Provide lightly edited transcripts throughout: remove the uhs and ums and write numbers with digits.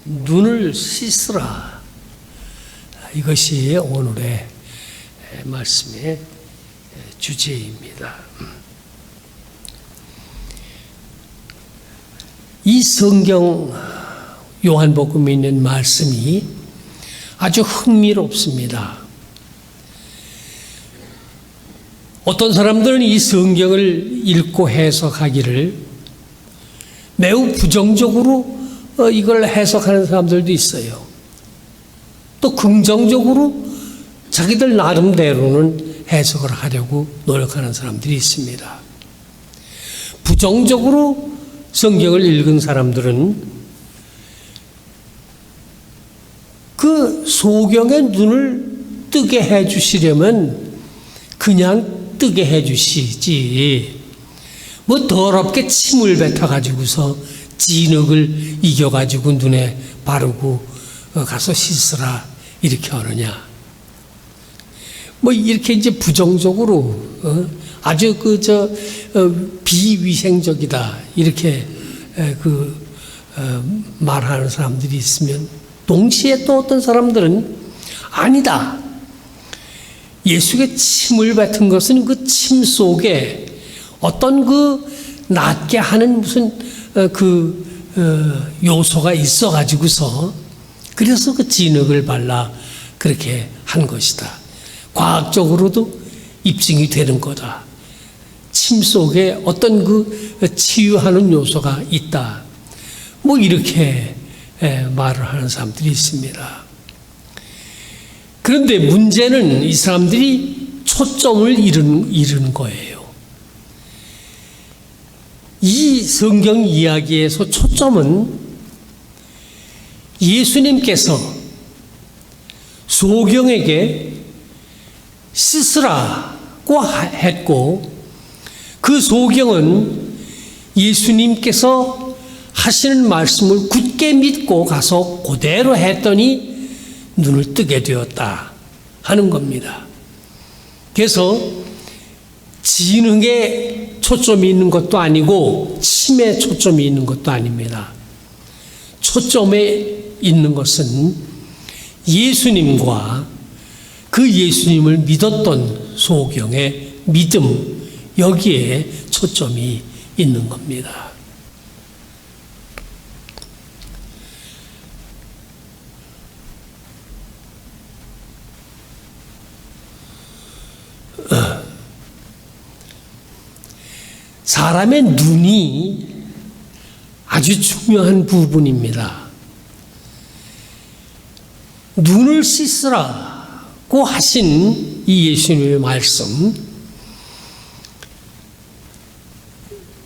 눈을 씻으라. 이것이 오늘의 말씀의 주제입니다. 이 성경 요한복음에 있는 말씀이 아주 흥미롭습니다. 어떤 사람들은 이 성경을 읽고 해석하기를 매우 부정적으로 이걸 해석하는 사람들도 있어요. 또 긍정적으로 자기들 나름대로는 해석을 하려고 노력하는 사람들이 있습니다. 부정적으로 성경을 읽은 사람들은 그 소경의 눈을 뜨게 해 주시려면 그냥 뜨게 해 주시지, 뭐 더럽게 침을 뱉어가지고서 진흙을 이겨가지고 눈에 바르고 가서 씻으라 이렇게 하느냐. 뭐 이렇게 이제 부정적으로 아주 비위생적이다 이렇게 말하는 사람들이 있으면, 동시에 또 어떤 사람들은 아니다, 예수의 침을 뱉은 것은 그 침 속에 어떤 낫게 하는 무슨 요소가 있어 가지고서 그래서 그 진흙을 발라 그렇게 한 것이다. 과학적으로도 입증이 되는 거다. 침 속에 어떤 치유하는 요소가 있다. 뭐 이렇게 말을 하는 사람들이 있습니다. 그런데 문제는 이 사람들이 초점을 잃은 거예요. 이 성경 이야기에서 초점은 예수님께서 소경에게 씻으라고 했고, 그 소경은 예수님께서 하시는 말씀을 굳게 믿고 가서 그대로 했더니 눈을 뜨게 되었다 하는 겁니다. 그래서 진흙에 초점이 있는 것도 아니고 침에 초점이 있는 것도 아닙니다. 초점에 있는 것은 예수님과 그 예수님을 믿었던 소경의 믿음, 여기에 초점이 있는 겁니다. 사람의 눈이 아주 중요한 부분입니다. 눈을 씻으라고 하신 이 예수님의 말씀,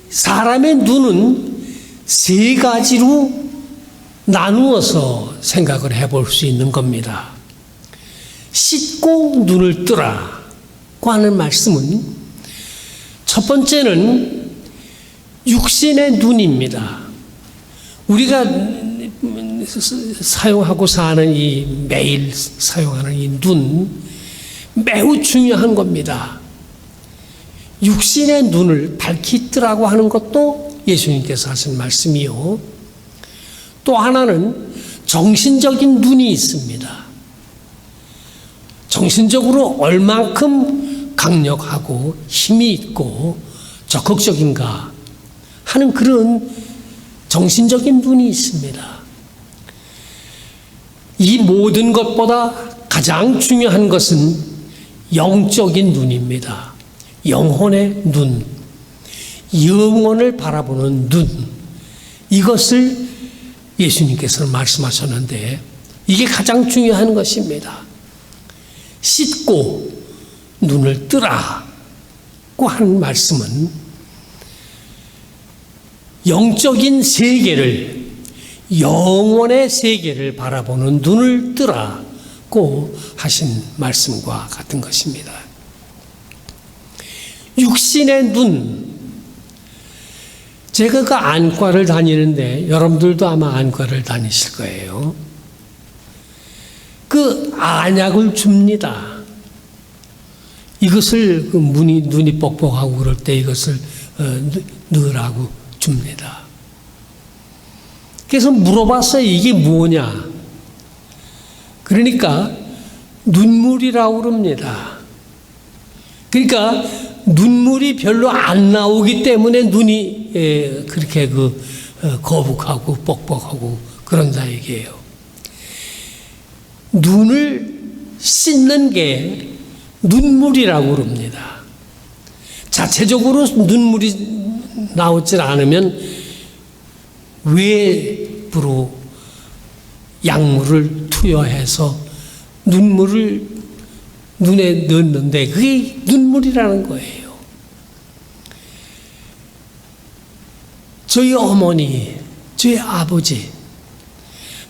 사람의 눈은 세 가지로 나누어서 생각을 해볼 수 있는 겁니다. 씻고 눈을 뜨라고 하는 말씀은 첫 번째는 육신의 눈입니다. 우리가 사용하고 사는 매일 사용하는 이 눈, 매우 중요한 겁니다. 육신의 눈을 밝히 뜨라고 하는 것도 예수님께서 하신 말씀이요. 또 하나는 정신적인 눈이 있습니다. 정신적으로 얼만큼 강력하고 힘이 있고 적극적인가 하는 그런 정신적인 눈이 있습니다. 이 모든 것보다 가장 중요한 것은 영적인 눈입니다. 영혼의 눈, 영혼을 바라보는 눈, 이것을 예수님께서는 말씀하셨는데 이게 가장 중요한 것입니다. 씻고 눈을 뜨라고 하는 말씀은 영적인 세계를, 영혼의 세계를 바라보는 눈을 뜨라고 하신 말씀과 같은 것입니다. 육신의 눈, 제가 그 안과를 다니는데 여러분들도 아마 안과를 다니실 거예요. 그 안약을 줍니다. 이것을 눈이 뻑뻑하고 그럴 때 이것을 넣으라고 줍니다. 그래서 물어봤어요. 이게 뭐냐? 그러니까 눈물이라고 그럽니다. 그러니까 눈물이 별로 안 나오기 때문에 눈이 그렇게 거북하고 뻑뻑하고 그런다 얘기예요. 눈을 씻는 게 눈물이라고 그럽니다. 자체적으로 눈물이 나오질 않으면 외부로 약물을 투여해서 눈물을 눈에 넣는데 그게 눈물이라는 거예요. 저희 어머니, 저희 아버지,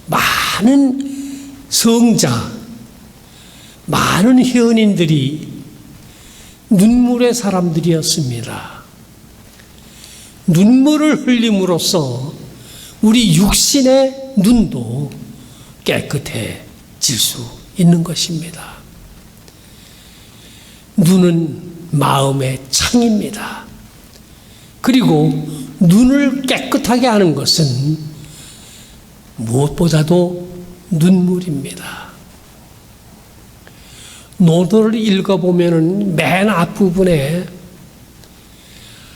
많은 성자, 많은 현인들이 눈물의 사람들이었습니다. 눈물을 흘림으로써 우리 육신의 눈도 깨끗해질 수 있는 것입니다. 눈은 마음의 창입니다. 그리고 눈을 깨끗하게 하는 것은 무엇보다도 눈물입니다. 노도를 읽어보면 맨 앞부분에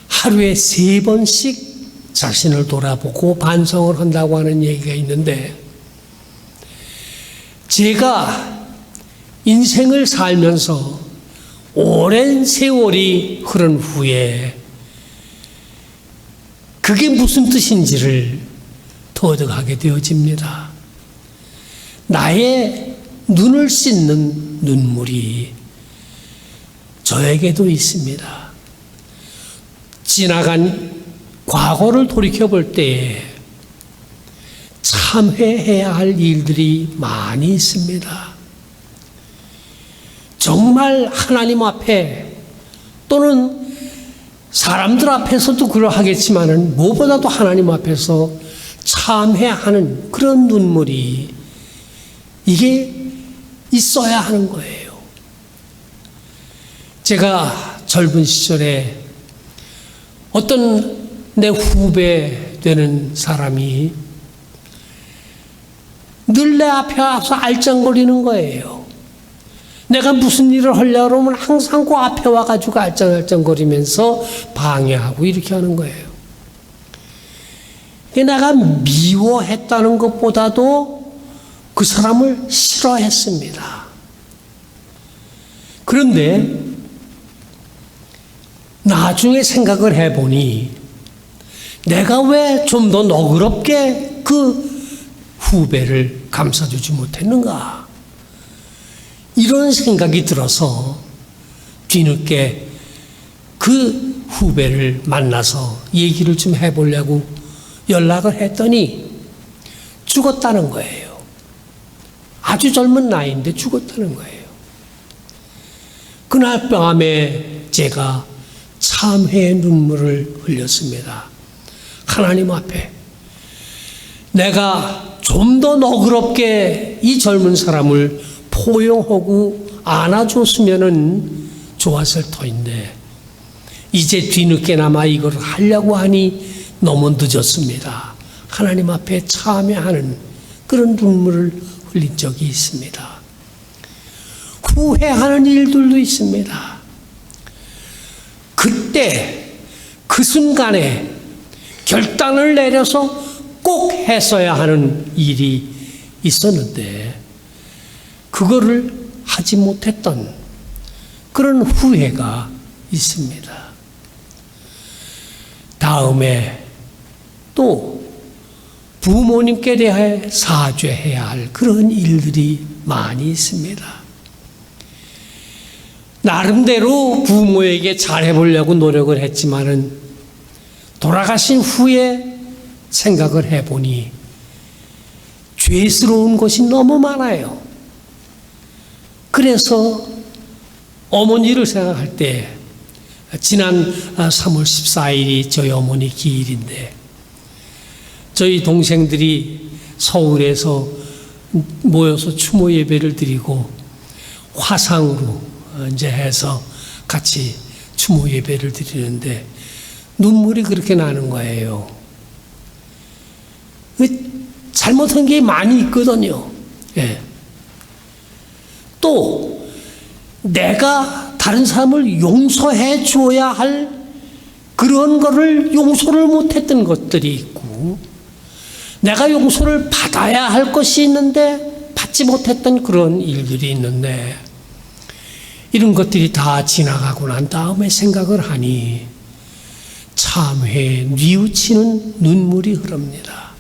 하루에 3번씩 자신을 돌아보고 반성을 한다고 하는 얘기가 있는데, 제가 인생을 살면서 오랜 세월이 흐른 후에 그게 무슨 뜻인지를 터득하게 되어집니다. 나의 눈을 씻는 눈물이 저에게도 있습니다. 지나간 과거를 돌이켜볼 때에 참회해야 할 일들이 많이 있습니다. 정말 하나님 앞에 또는 사람들 앞에서도 그러하겠지만은 무엇보다도 하나님 앞에서 참회하는 그런 눈물이 이게 있어야 하는 거예요. 제가 젊은 시절에 어떤 내 후배 되는 사람이 늘 내 앞에 와서 알짱거리는 거예요. 내가 무슨 일을 하려고 그러면 항상 그 앞에 와가지고 알짱알짱거리면서 방해하고 이렇게 하는 거예요. 내가 미워했다는 것보다도 그 사람을 싫어했습니다. 그런데 나중에 생각을 해보니 내가 왜 좀 더 너그럽게 그 후배를 감싸주지 못했는가? 이런 생각이 들어서 뒤늦게 그 후배를 만나서 얘기를 좀 해보려고 연락을 했더니 죽었다는 거예요. 아주 젊은 나이인데 죽었다는 거예요. 그날 밤에 제가 참회의 눈물을 흘렸습니다. 하나님 앞에 내가 좀 더 너그럽게 이 젊은 사람을 포용하고 안아줬으면 좋았을 터인데 이제 뒤늦게나마 이걸 하려고 하니 너무 늦었습니다. 하나님 앞에 참회하는 그런 눈물을 흘린 적이 있습니다. 후회하는 일들도 있습니다. 그때 그 순간에 결단을 내려서 꼭 했어야 하는 일이 있었는데 그거를 하지 못했던 그런 후회가 있습니다. 다음에 또 부모님께 대해 사죄해야 할 그런 일들이 많이 있습니다. 나름대로 부모에게 잘해보려고 노력을 했지만은 돌아가신 후에 생각을 해보니 죄스러운 것이 너무 많아요. 그래서 어머니를 생각할 때 지난 3월 14일이 저희 어머니 기일인데 저희 동생들이 서울에서 모여서 추모 예배를 드리고 화상으로 이제 해서 같이 추모 예배를 드리는데 눈물이 그렇게 나는 거예요. 잘못한 게 많이 있거든요. 예. 또 내가 다른 사람을 용서해 줘야 할 그런 거를 용서를 못했던 것들이 있고, 내가 용서를 받아야 할 것이 있는데 받지 못했던 그런 일들이 있는데, 이런 것들이 다 지나가고 난 다음에 생각을 하니 참회에 뉘우치는 눈물이 흐릅니다.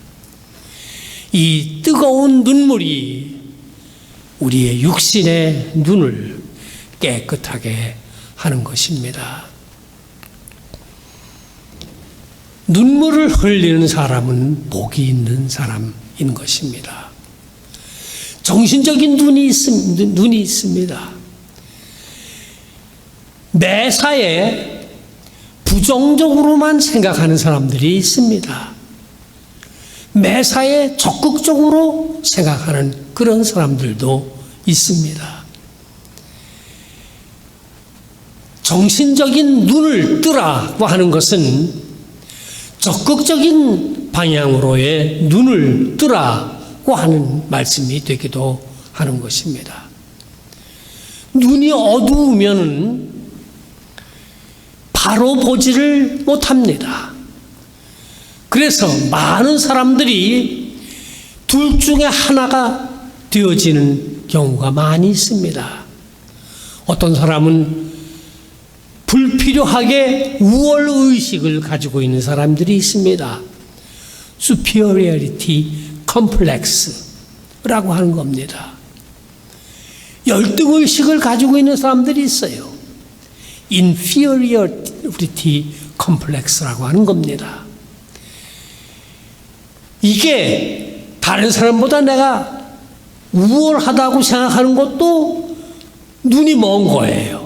이 뜨거운 눈물이 우리의 육신의 눈을 깨끗하게 하는 것입니다. 눈물을 흘리는 사람은 복이 있는 사람인 것입니다. 정신적인 눈이 있습니다. 매사에 부정적으로만 생각하는 사람들이 있습니다. 매사에 적극적으로 생각하는 그런 사람들도 있습니다. 정신적인 눈을 뜨라고 하는 것은 적극적인 방향으로의 눈을 뜨라고 하는 말씀이 되기도 하는 것입니다. 눈이 어두우면 바로 보지를 못합니다. 그래서 많은 사람들이 둘 중에 하나가 되어지는 경우가 많이 있습니다. 어떤 사람은 불필요하게 우월의식을 가지고 있는 사람들이 있습니다. superiority complex라고 하는 겁니다. 열등의식을 가지고 있는 사람들이 있어요. inferiority complex라고 하는 겁니다. 이게 다른 사람보다 내가 우월하다고 생각하는 것도 눈이 먼 거예요.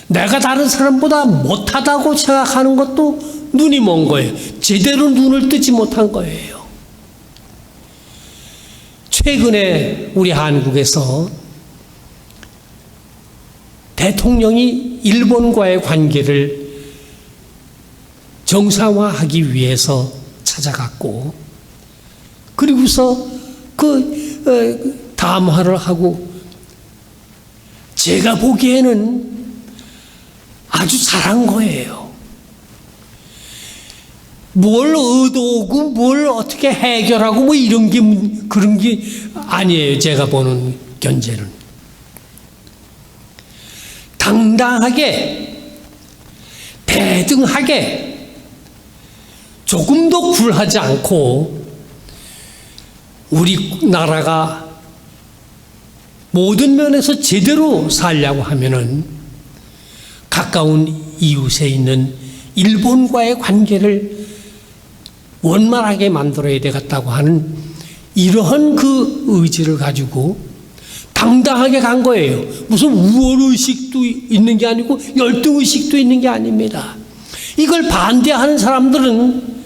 내가 다른 사람보다 못하다고 생각하는 것도 눈이 먼 거예요. 제대로 눈을 뜨지 못한 거예요. 최근에 우리 한국에서 대통령이 일본과의 관계를 정상화하기 위해서 찾아갔고, 그리고서 담화를 하고, 제가 보기에는 아주 잘한 거예요. 뭘 의도하고 뭘 어떻게 해결하고 뭐 이런 게 그런 게 아니에요. 제가 보는 견제는 당당하게 대등하게 조금도 굴하지 않고 우리나라가 모든 면에서 제대로 살려고 하면은 가까운 이웃에 있는 일본과의 관계를 원만하게 만들어야 되겠다고 하는 이러한 그 의지를 가지고 당당하게 간 거예요. 무슨 우월의식도 있는 게 아니고 열등의식도 있는 게 아닙니다. 이걸 반대하는 사람들은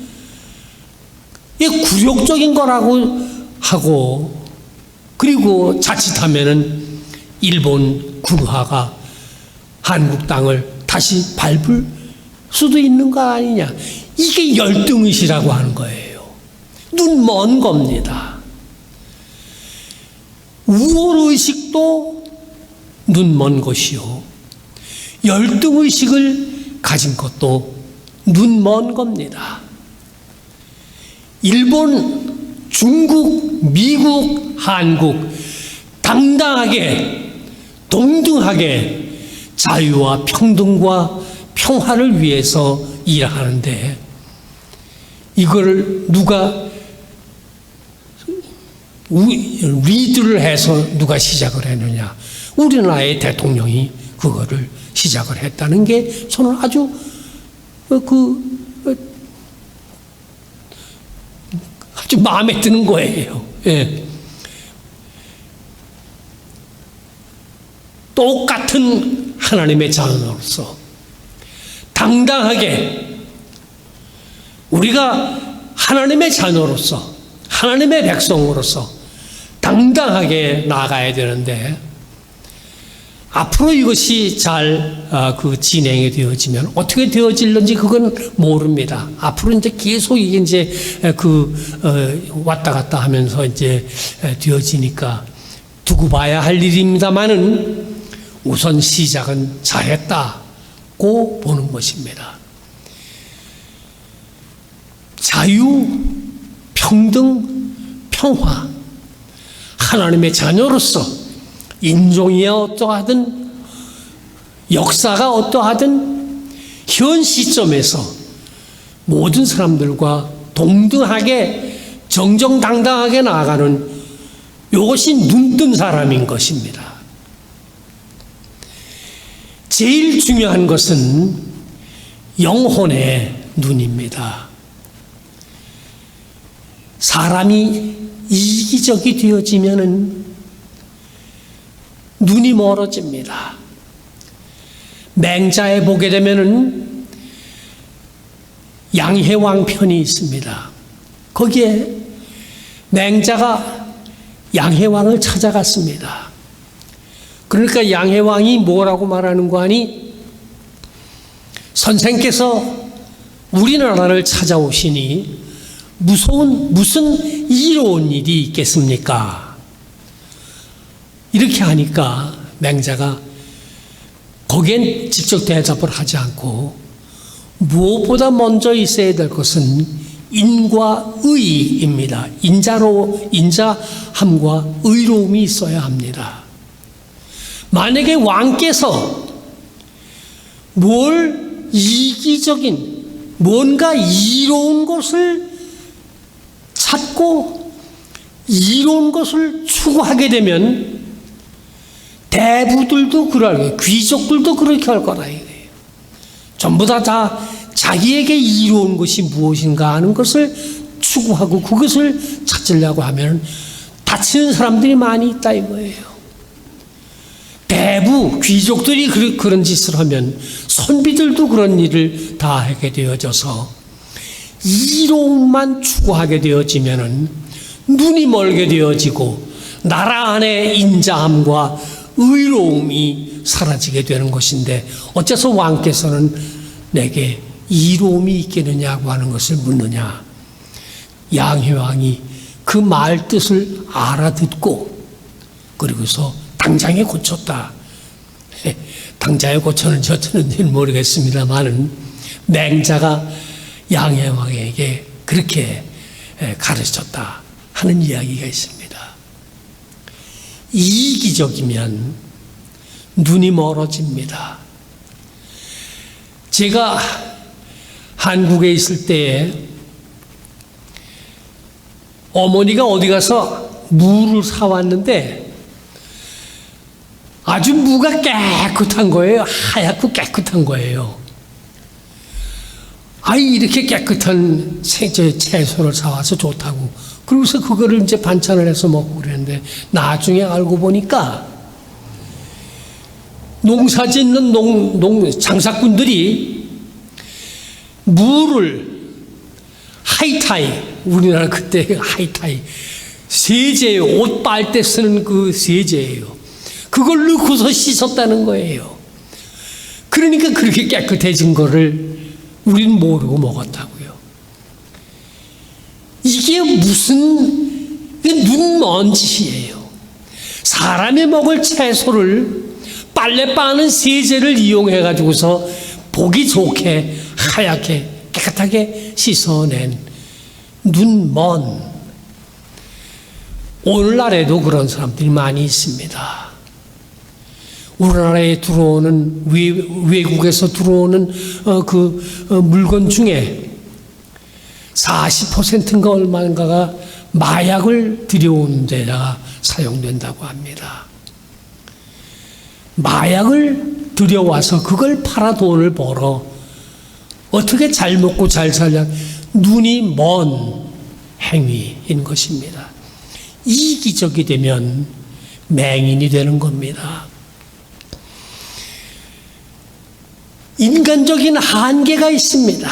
이게 굴욕적인 거라고 하고, 그리고 자칫하면은 일본 군화가 한국 땅을 다시 밟을 수도 있는 거 아니냐. 이게 열등의식이라고 하는 거예요. 눈 먼 겁니다. 우월의식도 눈 먼 것이요, 열등의식을 가진 것도 눈 먼 겁니다. 일본, 중국, 미국, 한국 당당하게 동등하게 자유와 평등과 평화를 위해서 일하는데, 이걸 누가 리드를 해서 누가 시작을 했느냐? 우리나라의 대통령이 그거를 시작을 했다는 게 저는 아주 아주 마음에 드는 거예요. 예. 똑같은 하나님의 자녀로서 당당하게, 우리가 하나님의 자녀로서 하나님의 백성으로서 당당하게 나아가야 되는데, 앞으로 이것이 잘 진행이 되어지면 어떻게 되어질는지 그건 모릅니다. 앞으로 이제 계속 이게 이제 왔다 갔다 하면서 이제 되어지니까 두고 봐야 할 일입니다만은 우선 시작은 잘했다고 보는 것입니다. 자유, 평등, 평화, 하나님의 자녀로서 인종이 어떠하든 역사가 어떠하든 현 시점에서 모든 사람들과 동등하게 정정당당하게 나아가는 이것이 눈뜬 사람인 것입니다. 제일 중요한 것은 영혼의 눈입니다. 사람이 이기적이 되어지면은 눈이 멀어집니다. 맹자에 보게 되면은 양해왕 편이 있습니다. 거기에 맹자가 양해왕을 찾아갔습니다. 그러니까 양해왕이 뭐라고 말하는 거 아니? 선생께서 우리나라를 찾아오시니 무슨 이로운 일이 있겠습니까? 이렇게 하니까 맹자가 거기엔 직접 대답을 하지 않고 무엇보다 먼저 있어야 될 것은 인과 의입니다. 인자함과 의로움이 있어야 합니다. 만약에 왕께서 이기적인 뭔가 이로운 것을 찾고 이로운 것을 추구하게 되면 대부들도 그럴, 귀족들도 그렇게 할 거라 이거예요. 전부 다 자기에게 이로운 것이 무엇인가 하는 것을 추구하고 그것을 찾으려고 하면 다치는 사람들이 많이 있다 이거예요. 대부 귀족들이 그런 짓을 하면 선비들도 그런 일을 다 하게 되어져서 이로움만 추구하게 되어지면은 눈이 멀게 되어지고 나라 안에 인자함과 의로움이 사라지게 되는 것인데 어째서 왕께서는 내게 이로움이 있겠느냐고 하는 것을 묻느냐. 양해왕이 그 말 뜻을 알아듣고 그리고서 당장에 고쳤다. 당장에 고쳤는지 어쩌는지는 모르겠습니다만은 맹자가 양해왕에게 그렇게 가르쳤다 하는 이야기가 있습니다. 이기적이면 눈이 멀어집니다. 제가 한국에 있을 때에 어머니가 어디 가서 무를 사왔는데 아주 무가 깨끗한 거예요. 하얗고 깨끗한 거예요. 이렇게 깨끗한 채소를 사와서 좋다고. 그러고서 그거를 이제 반찬을 해서 먹고 그랬는데 나중에 알고 보니까 농사 짓는 장사꾼들이 무를 하이타이, 우리나라 그때 하이타이, 세제예요. 옷 빨 때 쓰는 그 세제예요. 그걸 넣고서 씻었다는 거예요. 그러니까 그렇게 깨끗해진 거를 우리는 모르고 먹었다고요. 이게 무슨 눈먼 짓이에요. 사람이 먹을 채소를 빨래 빠는 세제를 이용해 가지고서 보기 좋게 하얗게 깨끗하게 씻어낸 눈먼. 오늘날에도 그런 사람들이 많이 있습니다. 우리나라에 들어오는 외국에서 들어오는 물건 중에 40%인가 얼마인가가 마약을 들여오는 데다가 사용된다고 합니다. 마약을 들여와서 그걸 팔아 돈을 벌어 어떻게 잘 먹고 잘 살냐. 눈이 먼 행위인 것입니다. 이기적이 되면 맹인이 되는 겁니다. 인간적인 한계가 있습니다.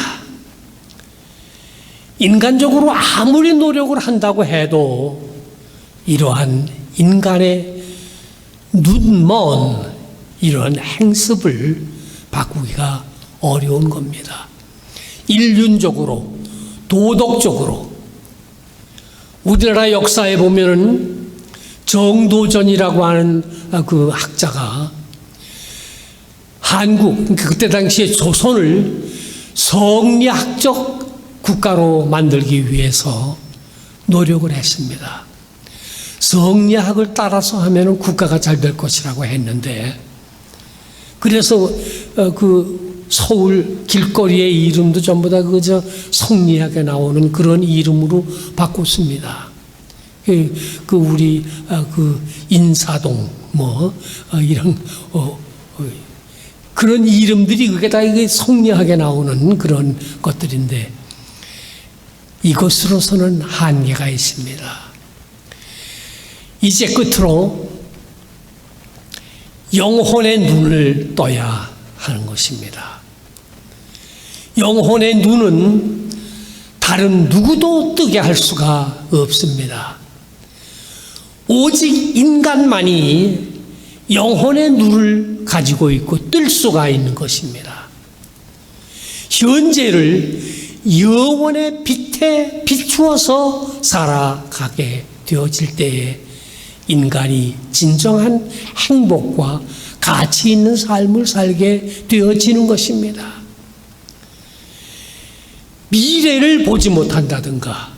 인간적으로 아무리 노력을 한다고 해도 이러한 인간의 눈먼 이런 행습을 바꾸기가 어려운 겁니다. 인륜적으로, 도덕적으로. 우리나라 역사에 보면은 정도전이라고 하는 그 학자가 한국, 그때 당시에 조선을 성리학적 국가로 만들기 위해서 노력을 했습니다. 성리학을 따라서 하면은 국가가 잘 될 것이라고 했는데, 그래서 그 서울 길거리의 이름도 전부 다 그저 성리학에 나오는 그런 이름으로 바꿨습니다. 그 우리 그 인사동 뭐 이런 그런 이름들이 그게 다 이게 성리학에 나오는 그런 것들인데, 이것으로서는 한계가 있습니다. 이제 끝으로 영혼의 눈을 떠야 하는 것입니다. 영혼의 눈은 다른 누구도 뜨게 할 수가 없습니다. 오직 인간만이 영혼의 눈을 가지고 있고 뜰 수가 있는 것입니다. 현재를 영혼의 빛에 비추어서 살아가게 되어질 때에 인간이 진정한 행복과 가치 있는 삶을 살게 되어지는 것입니다. 미래를 보지 못한다든가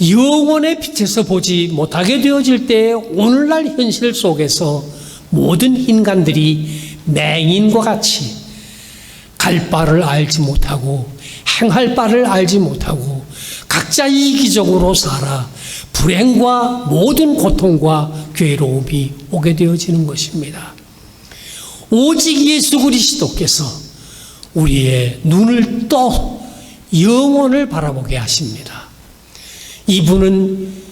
영혼의 빛에서 보지 못하게 되어질 때 오늘날 현실 속에서 모든 인간들이 맹인과 같이 갈 바를 알지 못하고 행할 바를 알지 못하고 각자 이기적으로 살아 불행과 모든 고통과 괴로움이 오게 되어지는 것입니다. 오직 예수 그리스도께서 우리의 눈을 떠 영혼을 바라보게 하십니다. 이분은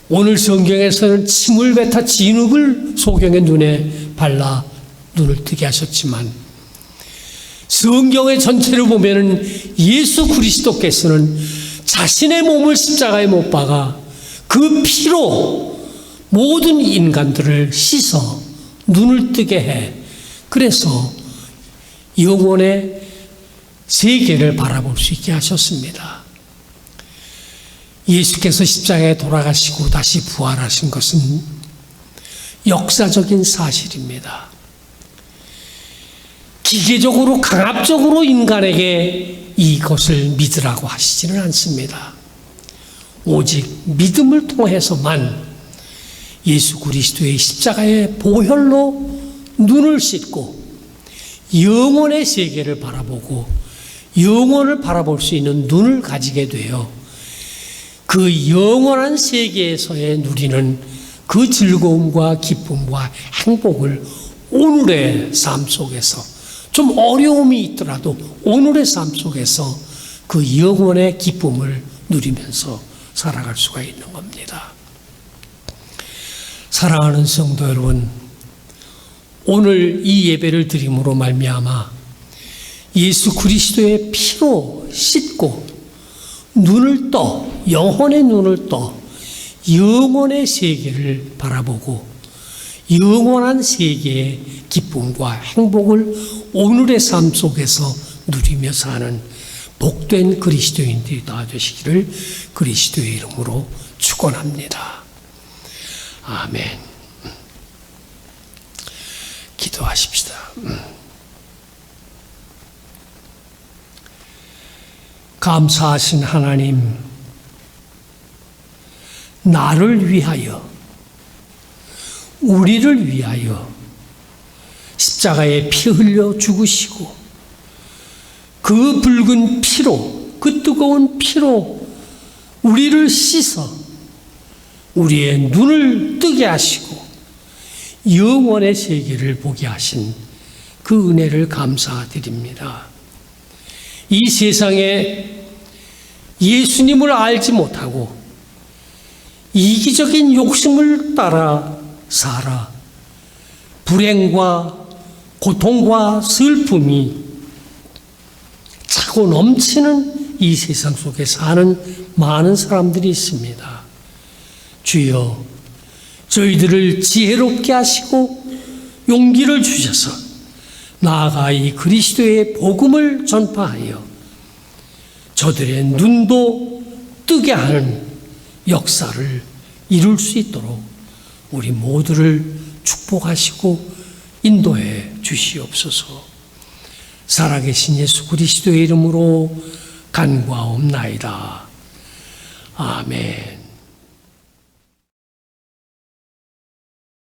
오늘 성경에서는 침을 뱉어 진흙을 소경의 눈에 발라 눈을 뜨게 하셨지만, 성경의 전체를 보면은 예수 그리스도께서는 자신의 몸을 십자가에 못 박아 그 피로 모든 인간들을 씻어 눈을 뜨게 해, 그래서 영혼의 세계를 바라볼 수 있게 하셨습니다. 예수께서 십자가에 돌아가시고 다시 부활하신 것은 역사적인 사실입니다. 기계적으로 강압적으로 인간에게 이것을 믿으라고 하시지는 않습니다. 오직 믿음을 통해서만 예수 그리스도의 십자가의 보혈로 눈을 씻고 영혼의 세계를 바라보고 영혼을 바라볼 수 있는 눈을 가지게 되어 그 영원한 세계에서의 누리는 그 즐거움과 기쁨과 행복을 오늘의 삶 속에서, 좀 어려움이 있더라도 오늘의 삶 속에서 그 영원의 기쁨을 누리면서 살아갈 수가 있는 겁니다. 사랑하는 성도 여러분, 오늘 이 예배를 드림으로 말미암아 예수 그리스도의 피로 씻고 눈을 떠, 영혼의 눈을 떠 영혼의 세계를 바라보고 영원한 세계의 기쁨과 행복을 오늘의 삶 속에서 누리며 사는 복된 그리스도인들이 되시기를 그리스도의 이름으로 축원합니다. 아멘. 기도하십시다. 감사하신 하나님, 나를 위하여, 우리를 위하여 십자가에 피 흘려 죽으시고 그 붉은 피로, 그 뜨거운 피로 우리를 씻어 우리의 눈을 뜨게 하시고 영원의 세계를 보게 하신 그 은혜를 감사드립니다. 이 세상에 예수님을 알지 못하고 이기적인 욕심을 따라 살아 불행과 고통과 슬픔이 차고 넘치는 이 세상 속에 사는 많은 사람들이 있습니다. 주여, 저희들을 지혜롭게 하시고 용기를 주셔서 나아가 이 그리스도의 복음을 전파하여 저들의 눈도 뜨게 하는 역사를 이룰 수 있도록 우리 모두를 축복하시고 인도해 주시옵소서. 살아계신 예수 그리스도의 이름으로 간구하옵나이다. 아멘.